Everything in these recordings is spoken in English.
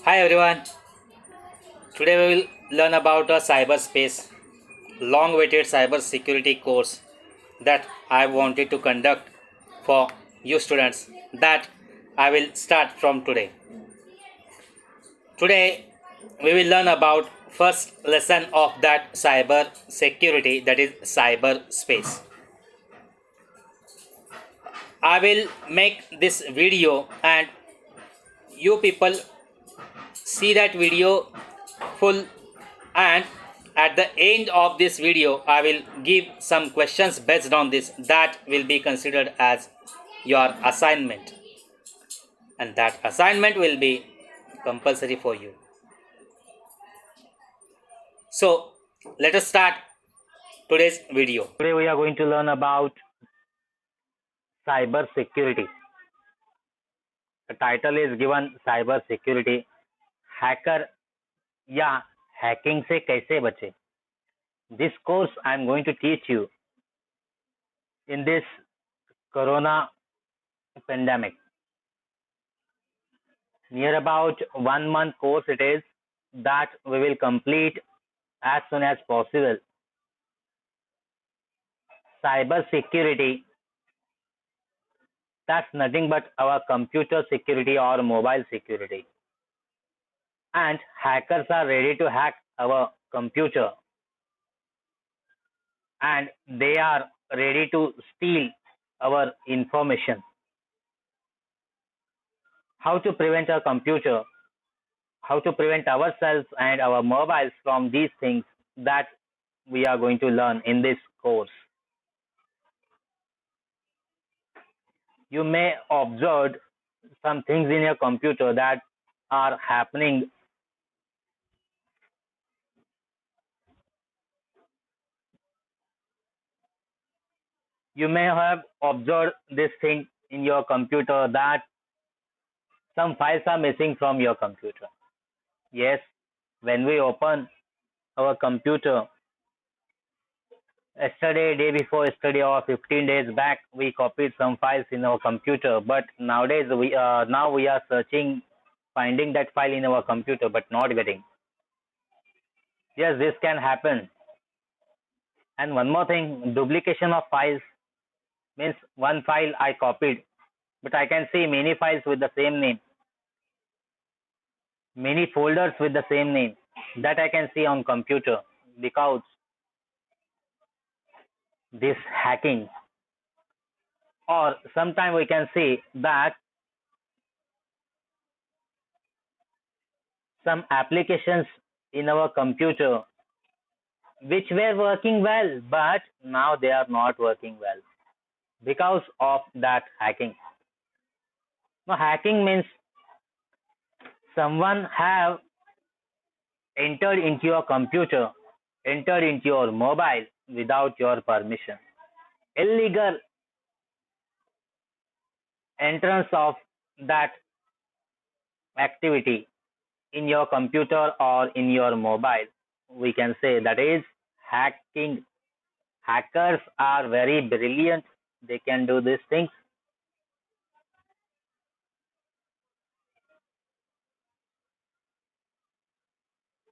Hi everyone. Today we will learn about a cyberspace, long-awaited cyber security course that I wanted to conduct for you students. That I will start from today. Today we will learn about first lesson of that cyber security, that is cyberspace. I will make this video and you people see that video full, and at the end of this video I will give some questions based on this that will be considered as your assignment, and that assignment will be compulsory for you. So let us start today's video. Today we are going to learn about cyber security. The title is given cyber security, hacker या hacking से कैसे बचे. This course I am going to teach you in this corona pandemic. Near about 1 month course it is, that we will complete as soon as possible. Cyber security, that's nothing but our computer security or mobile security. And hackers are ready to hack our computer, and they are ready to steal our information. How to prevent our computer, how to prevent ourselves and our mobiles from these things, that we are going to learn in this course. You may observe some things in your computer that are happening. You may have observed this thing in your computer, that some files are missing from your computer. Yes, when we open our computer, yesterday, day before yesterday, or 15 days back, we copied some files in our computer. But nowadays, we are searching, finding that file in our computer, but not getting. Yes, this can happen. And one more thing, duplication of files means one file I copied, but I can see many files with the same name, many folders with the same name, that I can see on computer, because this hacking. Or sometimes we can see that some applications in our computer which were working well, but now they are not working well because of that hacking. Now, hacking means someone have entered into your computer, entered into your mobile without your permission. Illegal entrance of that activity in your computer or in your mobile, we can say that is hacking. Hackers are very brilliant. They can do these things.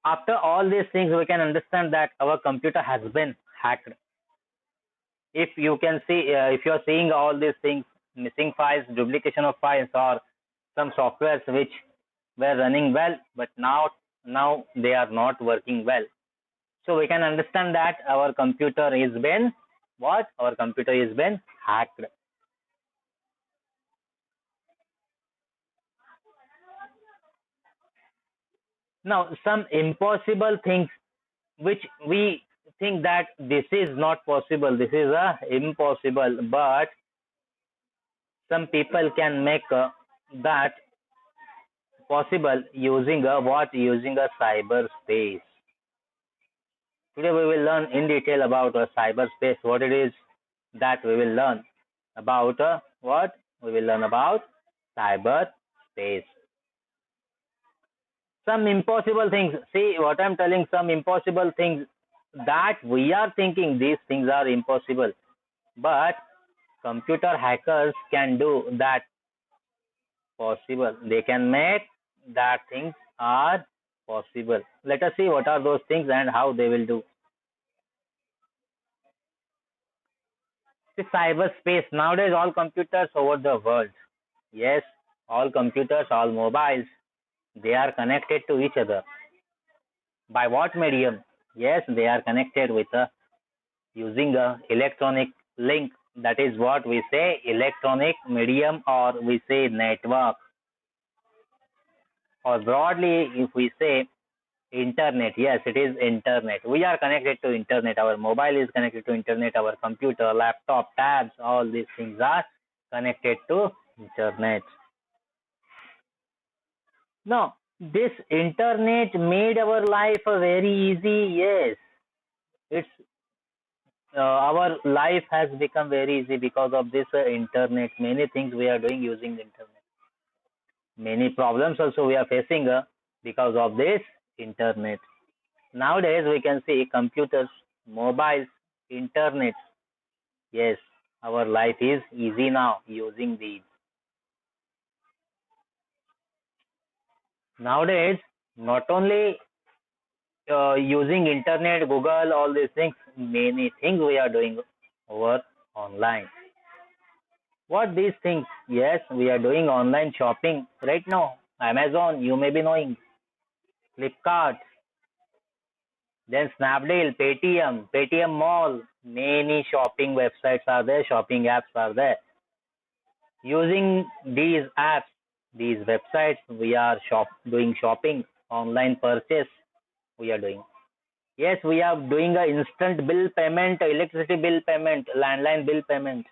After all these things, we can understand that our computer has been hacked. If you can see, if you are seeing all these things, missing files, duplication of files, or some softwares which were running well, but now they are not working well. So we can understand that our computer is been what? Our computer is been hacked. Now, some impossible things which we think that this is not possible, this is impossible, but some people can make that possible using using a cyberspace. Today we will learn in detail about cyberspace, what it is, that we will learn about what we will learn about cyberspace. Some impossible things. See what I'm telling, some impossible things that we are thinking these things are impossible, but computer hackers can do that possible. They can make that things are possible. Let us see what are those things and how they will do. The cyberspace. Nowadays, all computers over the world. Yes, all computers, all mobiles, they are connected to each other. By what medium? Yes, they are connected with using a electronic link. That is what we say electronic medium, or we say network, or broadly if we say internet. Yes, it is internet. We are connected to internet. Our mobile is connected to internet. Our computer, laptop, tabs, all these things are connected to internet. Now, this internet made our life very easy. Yes, it's our life has become very easy because of this internet. Many things we are doing using the internet. Many problems also we are facing because of this internet. Nowadays, we can see computers, mobiles, internet. Yes, our life is easy now using these. Nowadays, not only using internet, Google, all these things, many things we are doing over online. What these things? Yes, we are doing online shopping right now. Amazon, you may be knowing, Flipkart, then Snapdeal, Paytm Mall, many shopping websites are there, shopping apps are there. Using these apps, these websites, we are doing shopping, online purchase we are doing. Yes, we are doing a instant bill payment, electricity bill payment, landline bill payment.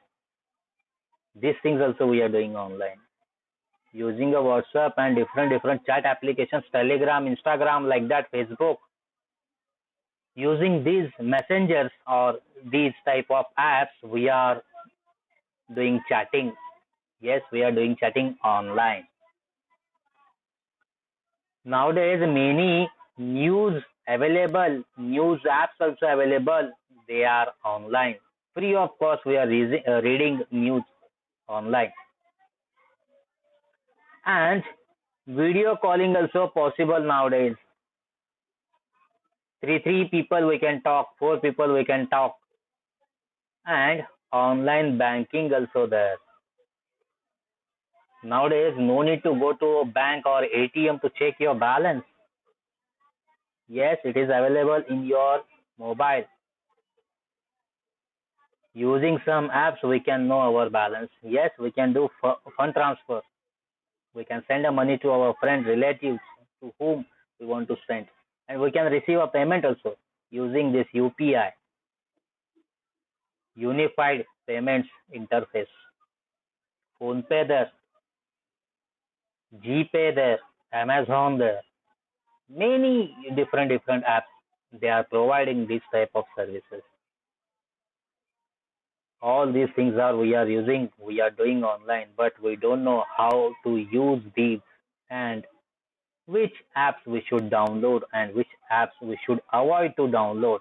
These things also we are doing online. Using a WhatsApp and different chat applications, Telegram, Instagram, like that, Facebook. Using these messengers or these type of apps, we are doing chatting. Yes, we are doing chatting online. Nowadays, many news apps also available. They are online. Free of cost, we are reading news online. And video calling also possible nowadays. Three people we can talk, 4 people we can talk. And online banking also there. Nowadays, no need to go to a bank or ATM to check your balance. Yes, it is available in your mobile. Using some apps, we can know our balance. Yes, we can do fund transfer. We can send a money to our friends, relatives, to whom we want to send. And we can receive a payment also using this UPI, Unified Payments Interface. PhonePe there, GPay there, Amazon there. Many different apps, they are providing this type of services. All these things we are using, we are doing online, but we don't know how to use these, and which apps we should download and which apps we should avoid to download,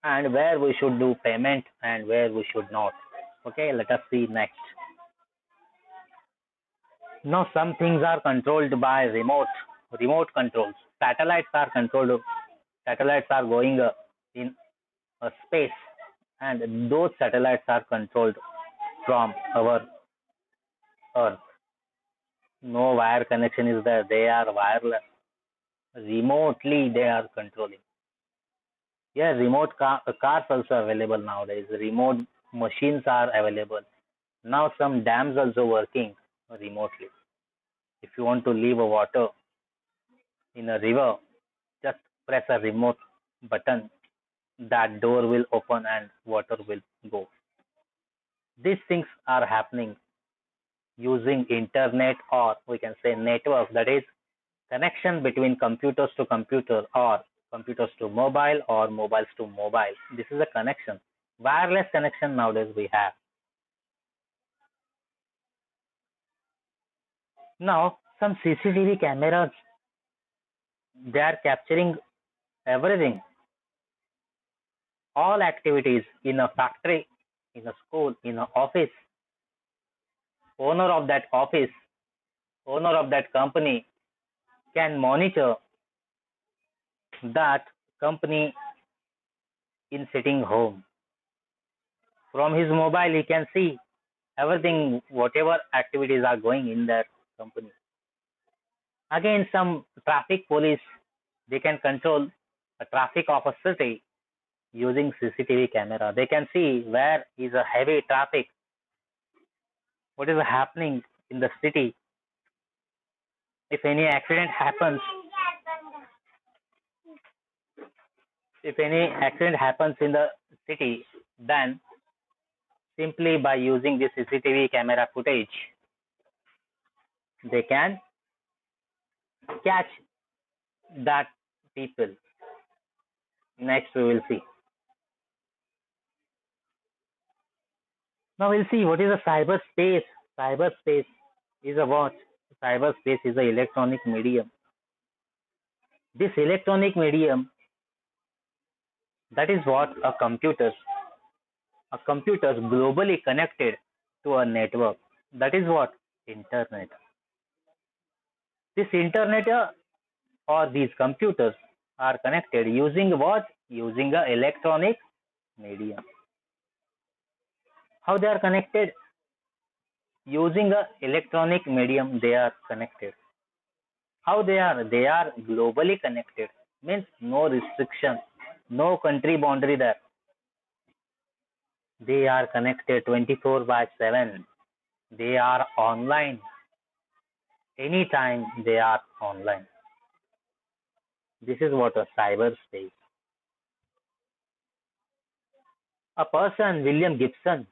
and where we should do payment and where we should not. Okay, let us see next. Now, some things are controlled by remote controls. Satellites are going in space, and those satellites are controlled from our Earth. No wire connection is there. They are wireless. Remotely, they are controlling. Yeah, cars also available nowadays. Remote machines are available. Now some dams also working remotely. If you want to leave a water in a river, just press a remote button. That door will open and water will go. These things are happening using internet, or we can say network, that is connection between computers to computer, or computers to mobile, or mobiles to mobile. This is a connection. Wireless connection nowadays we have. Now, some CCTV cameras, they are capturing everything, all activities in a factory, in a school, in an office. Owner of that office, owner of that company, can monitor that company in sitting home. From his mobile, he can see everything, whatever activities are going in that company. Again, some traffic police, they can control the traffic of a city using CCTV camera. They can see where is a heavy traffic, what is happening in the city. If any accident happens, if any accident happens in the city, then simply by using the CCTV camera footage, they can catch that people. Next, we will see. Now we'll see what is a cyberspace. Cyberspace is a what? Cyberspace is an electronic medium. This electronic medium, that is what a computer. A computer globally connected to a network. That is what? Internet. This internet or these computers are connected using what? Using a electronic medium. How they are connected? Using a electronic medium, they are connected. How they are? They are globally connected. Means no restriction, no country boundary there. They are connected 24 by 7. They are online. Anytime they are online. This is what a cyberspace. A person, William Gibson.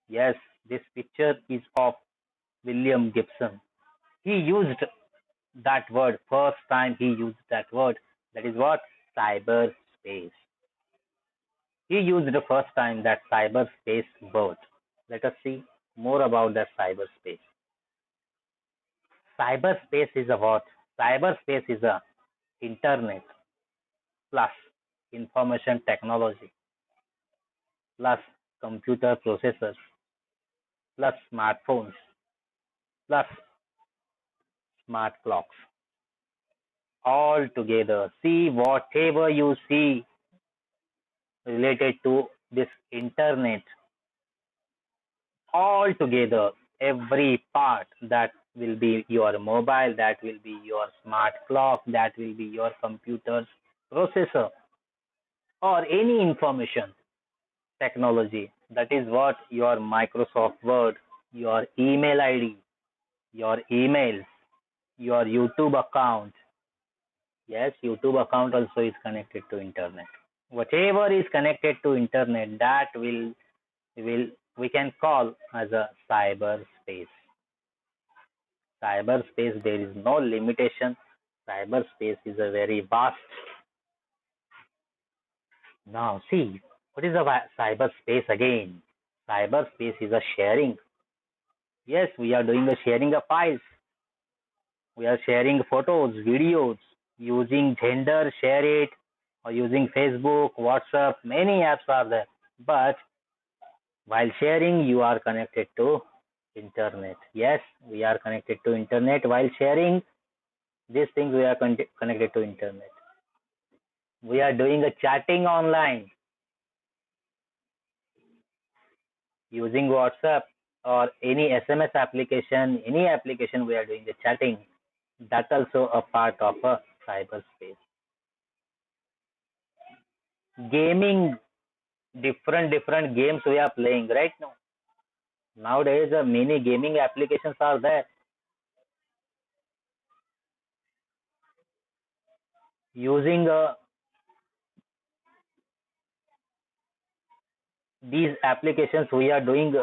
Yes, this picture is of William Gibson. He used that word, first time he used that word. That is what? Cyberspace. He used the first time that cyberspace word. Let us see more about that cyberspace. Cyberspace is a what? Cyberspace is a internet plus information technology plus computer processors plus smartphones plus smart clocks all together. See, whatever you see related to this internet, all together, every part, that will be your mobile, that will be your smart clock, that will be your computer's processor, or any information technology. That is what your Microsoft Word, your email ID, your emails, your YouTube account. Yes, YouTube account also is connected to internet. Whatever is connected to internet, that will we can call as a cyberspace. Cyberspace, there is no limitation. Cyberspace is a very vast. Now see, what is a cyberspace again? Cyberspace is a sharing. Yes, we are doing the sharing of files. We are sharing photos, videos, using Gender, Share It, or using Facebook, WhatsApp. Many apps are there. But while sharing, you are connected to internet. Yes, we are connected to internet. While sharing these things, we are connected to internet. We are doing a chatting online using WhatsApp or any SMS application, any application we are doing the chatting. That's also a part of a cyberspace. Gaming, different games we are playing right now. Nowadays, many gaming applications are there. Using these applications, we are doing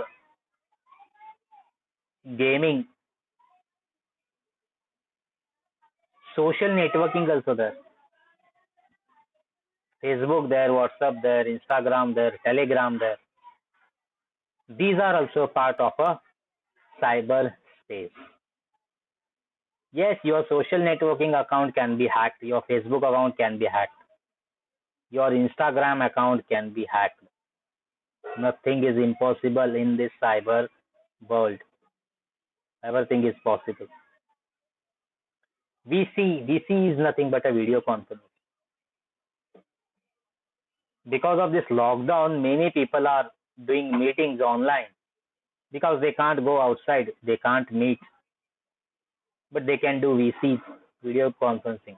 gaming. Social networking also there. Facebook there, WhatsApp there, Instagram there, Telegram there. These are also part of a cyberspace. Yes, your social networking account can be hacked. Your Facebook account can be hacked. Your Instagram account can be hacked. Nothing is impossible in this cyber world. Everything is possible. VC is nothing but a video conference. Because of this lockdown, many people are doing meetings online because they can't go outside, they can't meet, but they can do VC, video conferencing.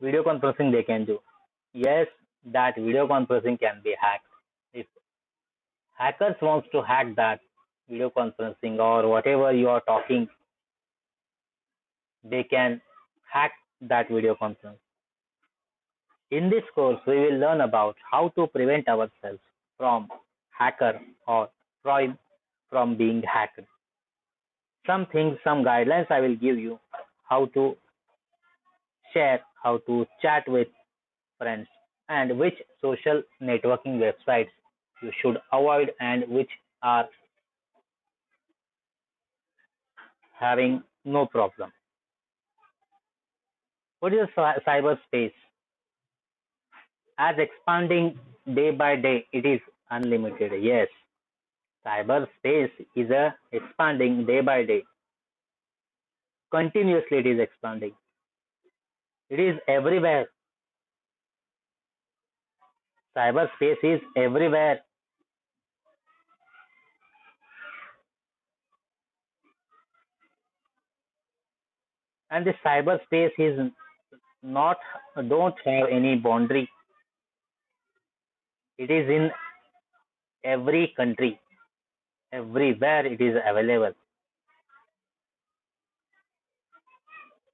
Video conferencing they can do. Yes, that video conferencing can be hacked. If hackers wants to hack that video conferencing or whatever you are talking, they can hack that video conference. In this course, we will learn about how to prevent ourselves from hacker or from being hacked. Some things, some guidelines I will give you how to share, how to chat with friends, and which social networking websites you should avoid and which are having no problem. What is cyberspace? As expanding day by day, it is unlimited. Yes, cyberspace is expanding day by day. Continuously, it is expanding. It is everywhere. Cyberspace is everywhere. And the cyberspace is not don't have any boundary. It is in every country, everywhere it is available.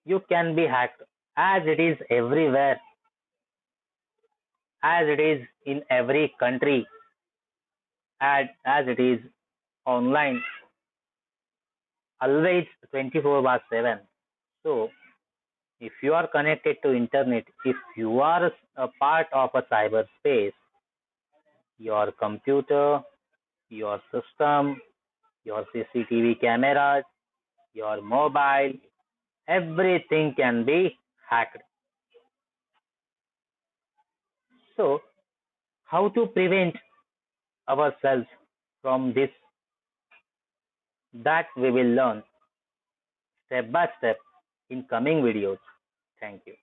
You can be hacked as it is everywhere, as it is in every country, as it is online, always 24 by 7. So if you are connected to internet, if you are a part of a cyberspace, your computer, your system, your CCTV cameras, your mobile, everything can be hacked. So, how to prevent ourselves from this? That we will learn step by step in coming videos. Thank you.